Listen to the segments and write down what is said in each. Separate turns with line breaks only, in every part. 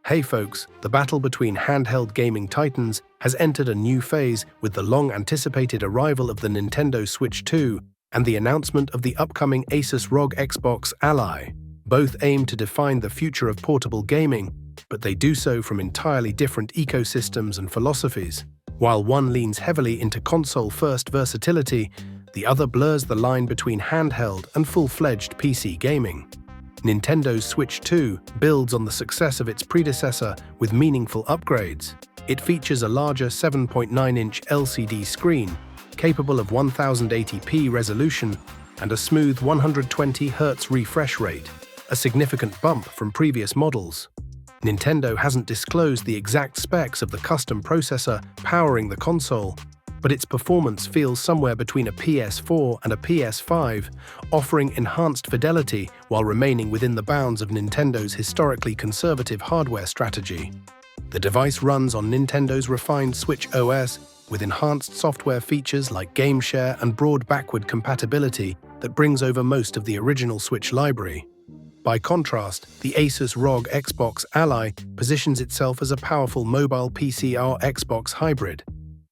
Hey folks, the battle between handheld gaming titans has entered a new phase with the long-anticipated arrival of the Nintendo Switch 2 and the announcement of the upcoming Asus ROG Xbox Ally. Both aim to define the future of portable gaming, but they do so from entirely different ecosystems and philosophies. While one leans heavily into console-first versatility, the other blurs the line between handheld and full-fledged PC gaming. Nintendo's Switch 2 builds on the success of its predecessor with meaningful upgrades. It features a larger 7.9-inch LCD screen, capable of 1080p resolution and a smooth 120Hz refresh rate, a significant bump from previous models. Nintendo hasn't disclosed the exact specs of the custom processor powering the console, but its performance feels somewhere between a PS4 and a PS5, offering enhanced fidelity while remaining within the bounds of Nintendo's historically conservative hardware strategy. The device runs on Nintendo's refined Switch OS, with enhanced software features like game share and broad backward compatibility that brings over most of the original Switch library. By contrast, the Asus ROG Xbox Ally positions itself as a powerful mobile PC Xbox hybrid.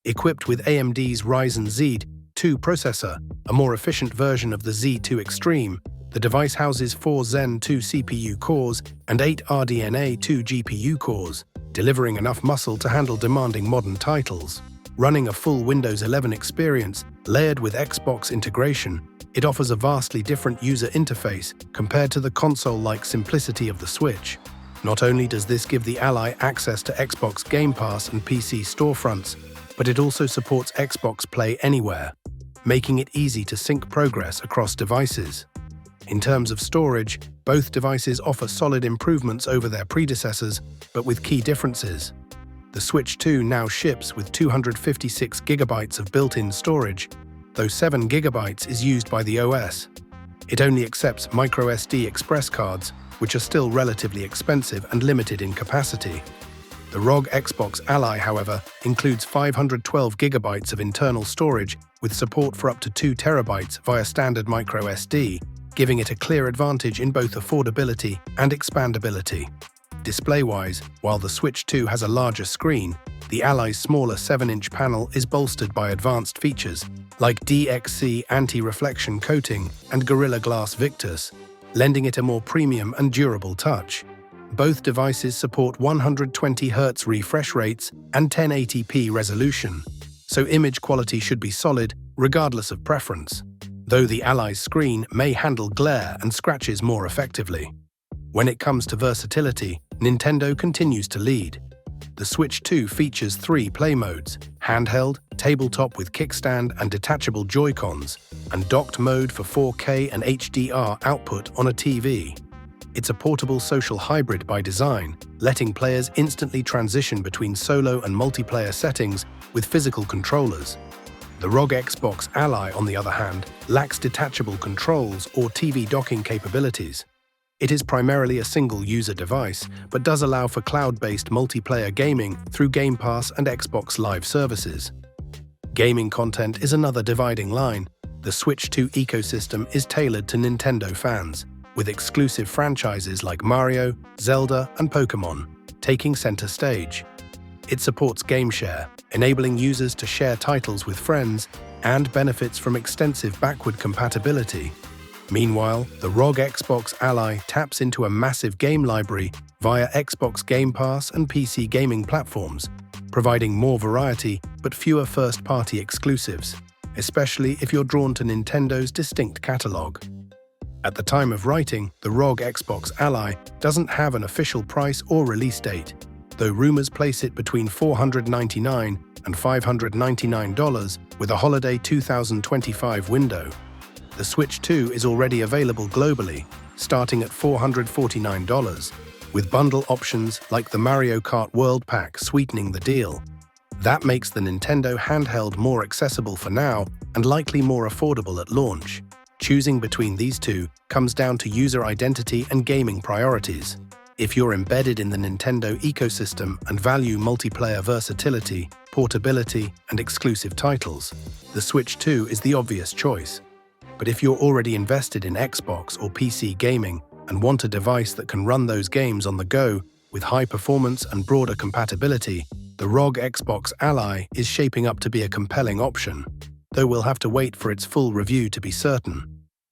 Equipped with AMD's Ryzen Z2 processor, a more efficient version of the Z2 Extreme, the device houses 4 Zen 2 CPU cores and 8 RDNA 2 GPU cores, delivering enough muscle to handle demanding modern titles. Running a full Windows 11 experience, layered with Xbox integration, it offers a vastly different user interface compared to the console-like simplicity of the Switch. Not only does this give the Ally access to Xbox Game Pass and PC storefronts, but it also supports Xbox Play Anywhere, making it easy to sync progress across devices. In terms of storage, both devices offer solid improvements over their predecessors, but with key differences. The Switch 2 now ships with 256 GB of built-in storage, though 7 GB is used by the OS. It only accepts microSD express cards, which are still relatively expensive and limited in capacity. The ROG Xbox Ally, however, includes 512 GB of internal storage with support for up to 2 TB via standard microSD, giving it a clear advantage in both affordability and expandability. Display-wise, while the Switch 2 has a larger screen, the Ally's smaller 7-inch panel is bolstered by advanced features like DXC anti-reflection coating and Gorilla Glass Victus, lending it a more premium and durable touch. Both devices support 120Hz refresh rates and 1080p resolution, so image quality should be solid regardless of preference, though the Ally's screen may handle glare and scratches more effectively. When it comes to versatility, Nintendo continues to lead. The Switch 2 features 3 play modes: handheld, tabletop with kickstand and detachable Joy-Cons, and docked mode for 4K and HDR output on a TV. It's a portable social hybrid by design, letting players instantly transition between solo and multiplayer settings with physical controllers. The ROG Xbox Ally, on the other hand, lacks detachable controls or TV docking capabilities. It is primarily a single-user device, but does allow for cloud-based multiplayer gaming through Game Pass and Xbox Live services. Gaming content is another dividing line. The Switch 2 ecosystem is tailored to Nintendo fans, with exclusive franchises like Mario, Zelda, and Pokémon taking center stage. It supports game share, enabling users to share titles with friends, and benefits from extensive backward compatibility. Meanwhile, the ROG Xbox Ally taps into a massive game library via Xbox Game Pass and PC gaming platforms, providing more variety but fewer first-party exclusives, especially if you're drawn to Nintendo's distinct catalog. At the time of writing, the ROG Xbox Ally doesn't have an official price or release date, though rumors place it between $499 and $599 with a holiday 2025 window. The Switch 2 is already available globally, starting at $449, with bundle options like the Mario Kart World Pack sweetening the deal. That makes the Nintendo handheld more accessible for now and likely more affordable at launch. Choosing between these two comes down to user identity and gaming priorities. If you're embedded in the Nintendo ecosystem and value multiplayer versatility, portability, and exclusive titles, the Switch 2 is the obvious choice. But if you're already invested in Xbox or PC gaming and want a device that can run those games on the go With high performance and broader compatibility, the ROG Xbox Ally is shaping up to be a compelling option, though we'll have to wait for its full review to be certain.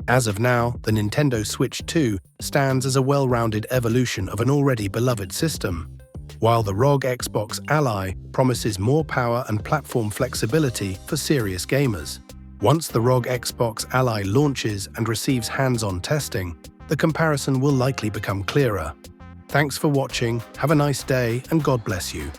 As of now, the Nintendo Switch 2 stands as a well-rounded evolution of an already beloved system, while the ROG Xbox Ally promises more power and platform flexibility for serious gamers. Once the ROG Xbox Ally launches and receives hands-on testing, the comparison will likely become clearer. Thanks for watching, have a nice day, and God bless you.